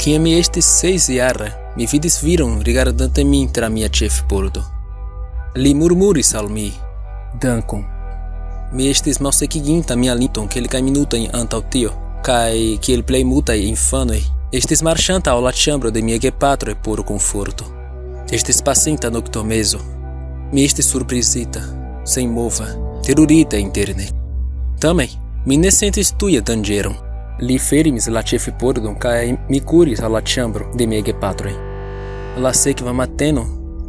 Quem me estes 6 jarra, mi vidis viron rigardante min tra mia ĉefpordo. Li murmuris al mi, dankon. Mi estis malsekiginta mia liton kelkaj minutojn antaŭ tio, kaj kiel plej multaj infanoj, estis marŝanta al la ĉambro de mia gepatroj por komforto. Estis pasinta noktomezo. Mi estis surprizita, senmova, terurita interne. Tamen, mi ne sentis tuja danĝeron. Li fermis la ĉefpordon kaj mi kuris al la ĉambro de miaj gepatroj. La sekva mateno,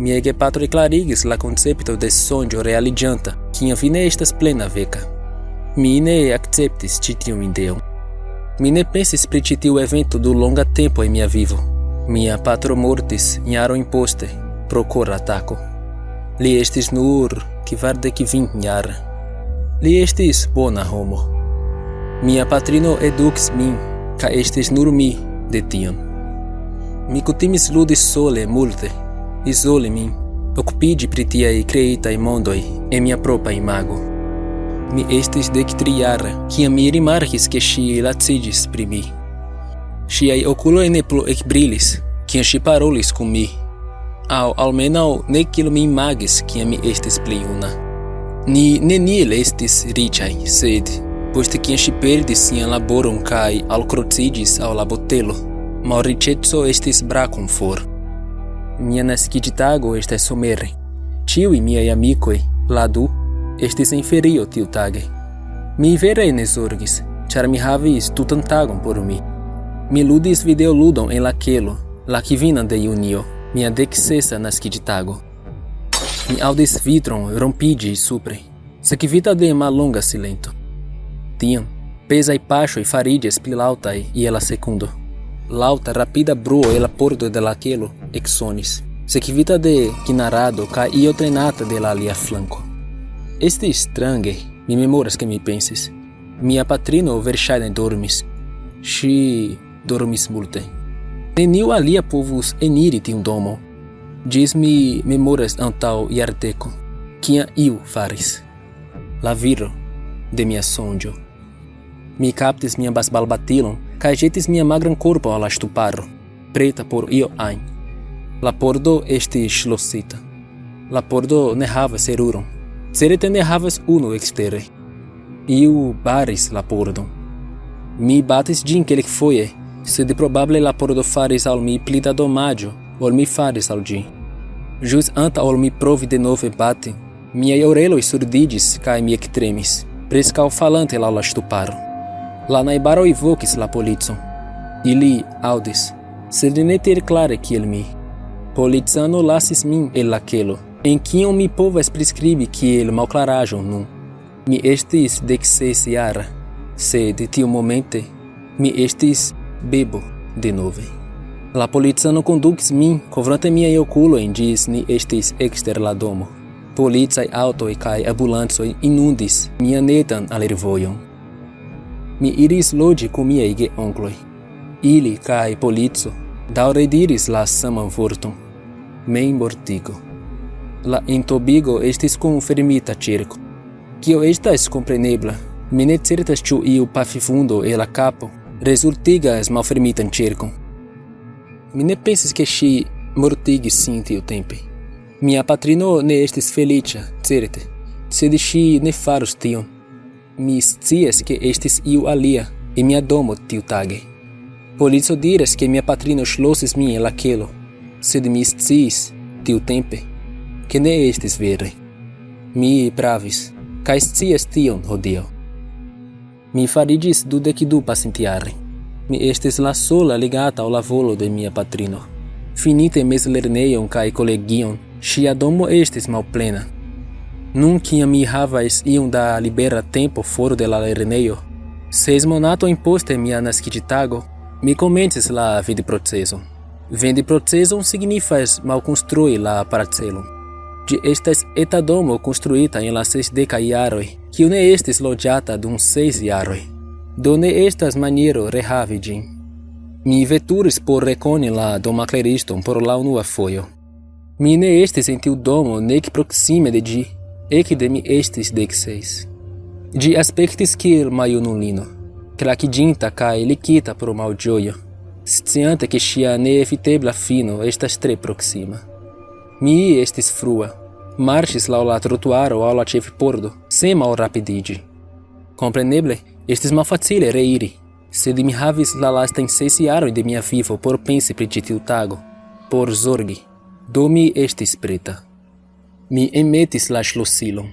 miaj gepatroj klarigis la koncepto de sonĝo realiĝanta, kiam vi ne estas plena veka. Mi ne akceptis ĉi tiun ideon. Mi ne pensis pri ĉi tiu evento dum longa tempo en mia vivo. Mia patro mortis jarojn poste pro koratako. Li estis nur 45-jara. Li estis bona homo. Mia patrino edukis min, kaj estis nur mi de tiam. Mi kutimis ludi sole multe, izoli min, okupiĝi pri tiaj kreitaj mondoj en mia propra imago. Mi estis 13-jara, kiam mi rimarkis ke ŝi laciĝis pri mi. Ŝiaj okuloj ne plu ekbrilis, kiam ŝi parolis kun mi, aŭ almenaŭ ne kiel mi imagis, kiam mi estis pli juna. Ni neniel estis riĉaj, sed poste kiam ŝi perdis sian laboron kaj alkrotiĝis al la botelo, malriĉeco estis brakon for. Mia naskiĝtago estas somere. Ĉiuj miaj amikoj, la du, estis en ferio tiutage. Mi vere ne zorgis, ĉar mi havis tutan tagon por mi. Mi ludis videoludon en la kelo, la 5 de junio, mia 16. naskiĝtago. Mi aŭdis vitron rompiĝi supre, sekvita de mallonga silento. Tiam, pesaj paŝoj fariĝis pli laŭtaj je la sekundo. Laŭta rapida bruo en la pordo de la kelo eksonis, sekvita de kinarado kaj io trenata de la alia flanko. Estis strange, mi memoras ke mi pensis. Mia patrino verŝajne dormis. Ŝi dormis multe. Neniu alia povus eniri tiun domo. Ĝis mi memoras antaŭ jardeko, kiam iu faris. La viro de mia sonĝo. Mi kaptis mian basbalbatilon kaj ĵetis mian magran korpon al la ŝtuparo, preta por io ajn. La pordo estis ŝlosita. La pordo ne havas seruron. Certe ne havas unu ekstere. Iu baris la pordon. Mi batis ĝin kelkfoje, sed probable la pordo faris al mi pli da domaĝo, ol mi faris al ĝi. Ĵus antaŭ ol mi provi denove bati, miaj oreloj surdiĝis kaj mi ektremis, preskaŭ falante laŭ la ŝtuparo. La najbaroj vokis la policon. Ili aŭdis, sed ne tiel klare kiel mi. Policano lasis min en la kelo, en kiun mi povas priskribi kiel malklaraĵon nun. Mi estis 16-jara, sed tiumomente mi estis bebo denove. La policano kondukis min, kovrante miaj okulojn ĝis ni estis ekster la domo. Policaj aŭtoj kaj ambulancoj inundis mian etan alervojon. Mi iris loĝi kun miaj geonkloj. Ili kaj polico daŭre diris la saman vorton: memmortigo. La entobigo estis kun fermita ĉerko. Kio estas komprenebla, mi ne certas ĉu iu pafifundo en la kapo rezultigas malfermitan ĉerkon. Mi ne pensis ke ŝi mortigis sin tiutempe. Mia patrino ne estis feliĉa, certe, sed ŝi ne farus tion. Mi scias ke estis iu alia en mia domo tiutage. Polico diras ke mia patrino ŝlosis min en la kelo, sed mi sciis tiutempe ke ne estis vere. Mi pravis, kaj scias tion hodiaŭ. Mi fariĝis 22 pasintjare. Mi estis la sola ligata al la volo de mia patrino. Finite mezlernejon kaj kolegion, ŝia domo estis malplena. Nun kiam mi havas iom da libera tempo for de la lernejo, 6 monatojn poste mia naskiĝtago, mi komencis la vidprocezon. Vendprocezon signifas malkonstrui la parcelon. Ĝi estas eta domo konstruita en la 60-kaj jaroj, kiu ne estis loĝata dum 6 jaroj. Do ne estas maniero rehavi ĝin. Mi veturis por rekoni la domakleriston por la unua fojo. Mi ne estis en tiu domo nek proksime de ĝi, ekde mi estis 16. Ĝi aspektis kiel maljunulino, klakiĝinta kaj likita pro malĝojo. sciante que sia inevitable fino estas tre proxima. Mi estis frua, marchis laŭ la trotuaro aŭ la ĉefpordo, sen malrapidiĝi. Kompreneble, estis malfacile reiri, sed mi havis la lastajn 6 jarojn de mia vivo por pensi pri ĉi tiu tago, por zorgi. Do mi estis preta. Mi enmetis la ŝlosilon,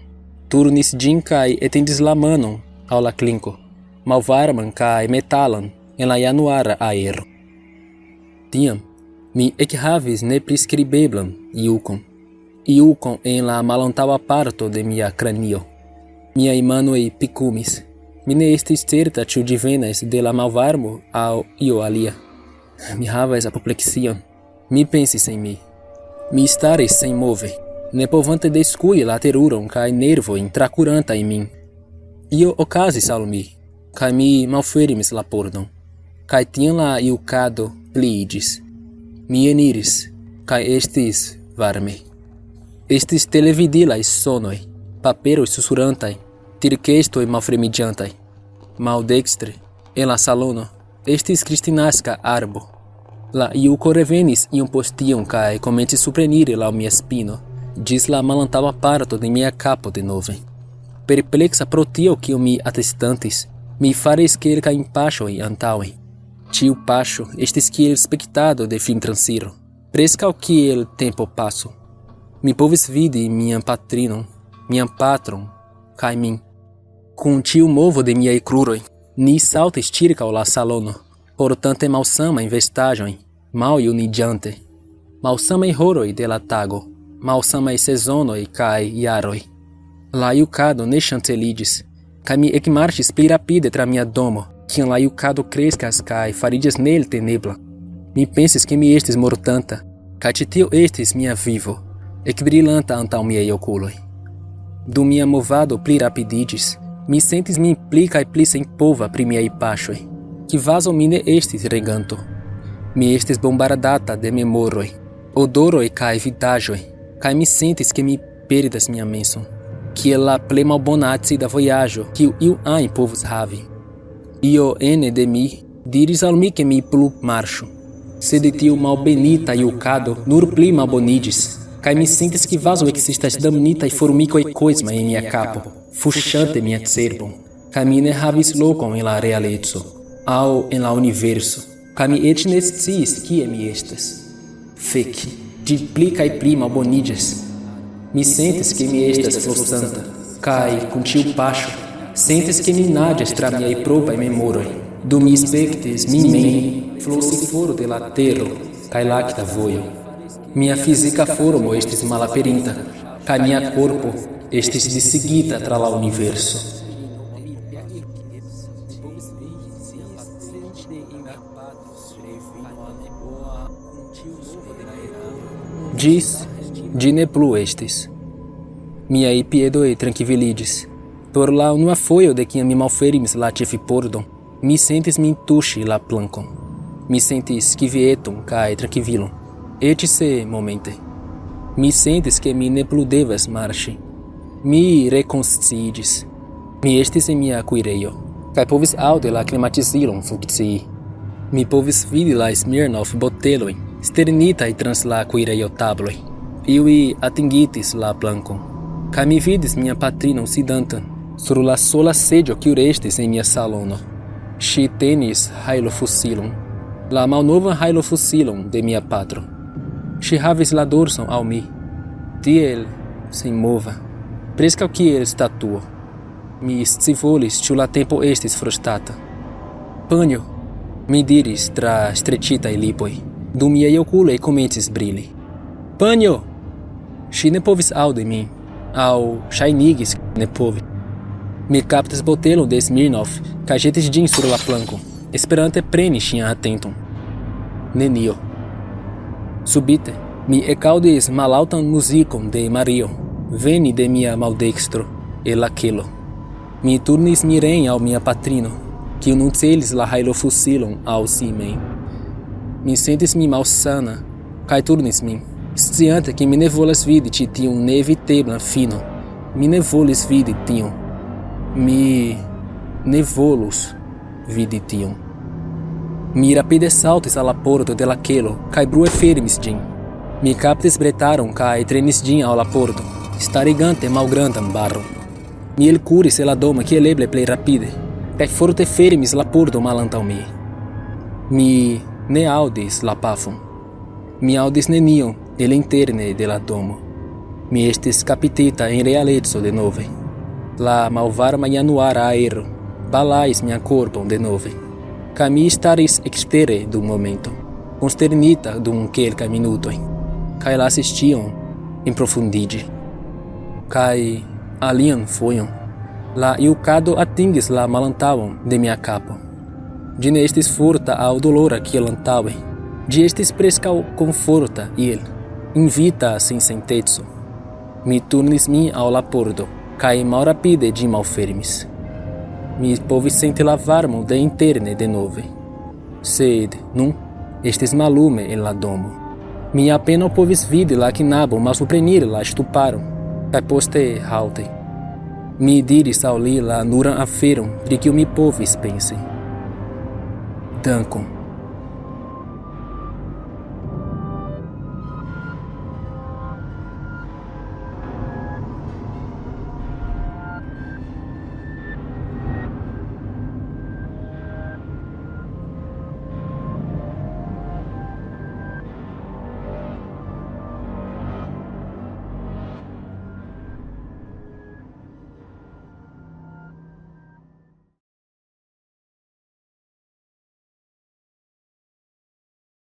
turnis ĝin kaj etendis la manon aŭ la klinko, malvarman kaj metalan en la januara aero. Tiam, mi ekhavis nepriskribeblan iukon en la malantaŭa parto de mia kranio. Miaj manoj pikumis. Mi ne estis certa ĉu ĝi venas de la malvarmo aŭ io alia. Mi havas apopleksion. Mi pensis en mi. Mi staris senmove, ne povante diskui la teruron kaj nervojn trakuranta en min. Io okazis al mi, kaj mi malfermis la pordon, kaj tiam la iukado pliiĝis. Mi eniris, kaj estis varme. Estis televidilaj sonoj, paperoj susurantaj, tirkestoj malfremiĝantaj. Maldekstre, en la salono, estis kristnaska arbo. La iuko revenis iom post iom kaj komencis supreniri laŭ mia spino, ĝis la malantaŭa parto de mia kapo denove. Perpleksa pro tio kio mi atestantis, mi faris kelkajn paŝojn antaŭe. Ĉiu paŝo estis kiel spektado de fintransiro, preskaŭ kiel tempopaso. Mi povis vidi mian patrinon, mian patron, kaj min. Kun ĉiu movo de miaj kruroj, ni saltis ĉirkaŭ la salono, portante malsamajn vestaĵojn, maljuniĝante. Malsamaj horoj de la tago, malsamaj sezonoj kaj jaroj. La jukado ne ŝanceliĝis, kaj mi ekmarŝis pli rapide tra mia domo, kiam la jukado kreskas kaj fariĝas neeltenebla. Mi pensis ke mi estis mortanta, kaj ĉi tio estis mia vivo, ekbrilanta antaŭ miaj okuloj. Dum mia movado pli rapidiĝis, mi sentis min pli kaj pli senpova pri miaj paŝoj. Kvazaŭ mi ne estis reganto. Mi estis bombardata de memoroj, odoroj kaj vidaĵoj, kaj mi sentis ke mi perdas mian menson, kiel la plej malbona acida vojaĝo kiu iu ajn povus havi. Io ene de mi diris al mi ke mi plu marŝu, sed tiu malbenita jukado nur pli malboniĝis, kaj mi sentis kvazaŭ ekzistas damnitaj formikoj kosmaj en mia kapo, fuŝante mian cerbon, kaj mi ne havis lokon en la realeco aŭ en la universo, kaj mi eĉ ne sciis kie mi estas. Fek, ĝi pli kaj pli malboniĝas. Mi sentis ke mi estas flosanta, kaj kun ĉiu paŝo sentis ke mi naĝas tra miaj propraj memoroj, dum mi spektis min mem flosi for de la tero kaj lakta vojo. Mia fizika formo estis malaperinta, kaj mia korpo estis disigita tra la universo. Ĝi ne plu estis. Miaj piedoj trankviliĝis. Por la unua fojo de kiam mi malfermis la ĉefpordon, mi sentis min tuŝi la plankon. Mi sentis kvieton kaj trankvilon, eĉ se momente. Mi sentis ke mi ne plu devas marŝi. Mi rekonsciiĝis. Mi estis en mia kuirejo, kaj povis aŭdi la klimatizilon funkcii. Mi povis vidi la Smirnoff botelojn sternitaj trans la kuirejo tabloj. Iuj atingitis la plankon, kaj mi vidis mian patrinon sidantan sur la sola seĝo kiu restis en mia salono. Ŝi tenis hajlofusilon, la malnovan hajlofusilon de mia patro. Ŝi havis la dorson al mi, tiel senmova, preskaŭ kiel statuo. Mi scivolis ĉu la tempo estis frostata. Panjo, mi diris tra streĉitaj lipoj, dum miaj okuloj komencis brili. Panjo! Ŝi ne povis aŭdi min, aŭ ŝajnigis ne povi. Mi kaptis botelon de Smirnoff kaj ĵetis ĝin sur la plankon, esperante preni ŝian atenton. Nenio. Subite, mi ekaŭdis malaŭtan muzikon de Mario, veni de mia maldekstro, el la kelo. Mi turnis miren al mia patrino, kiu nun celis la hajlofusilon al si mem. Mi sentis min malsana, kaj turnis min, sciante ke mi ne volas vidi ĉi tiun neeviteblan finon. Mi ne volis vidi tion. Mi ne volus vidi tion. Mi rapide saltis alla porto de la kelo, kai brue firmis gin. Mi captis bretaron kai trenis gin al la porto, starigante malgrandan barron. Mi elcuris el la domo kieleble plej rapide, kai forte firmis la porto malantaŭ mi. Mi ne aŭdis la pafon. Mi aŭdis nenion el interne de la domo. Mi estis kaptita en realeco denove. La malvarma januara aero balais mian korpon denove, kaj mi staris ekstere dum momento, konsternita dum kelkaj minutoj, kaj lasis ĉion enprofundiĝi. Kaj alian fojon, la jukado atingis la malantaŭon de mia kapo. Ĝi ne estis forta aŭ dolora kiel antaŭe. Ĝi estis preskaŭ komforta iel, invita sensenteco. Mi turnis min al la pordo, kaj malrapide ĝi malfermis. Mi povis senti la varmon de interne denove. Sed nun estis mallume en la domo. Mi apenaŭ povis vidi la knabon malsupreniri la ŝtuparon, kaj poste halte. Mi diris al li la nuran aferon pri kiu mi povis pensi. Dankon.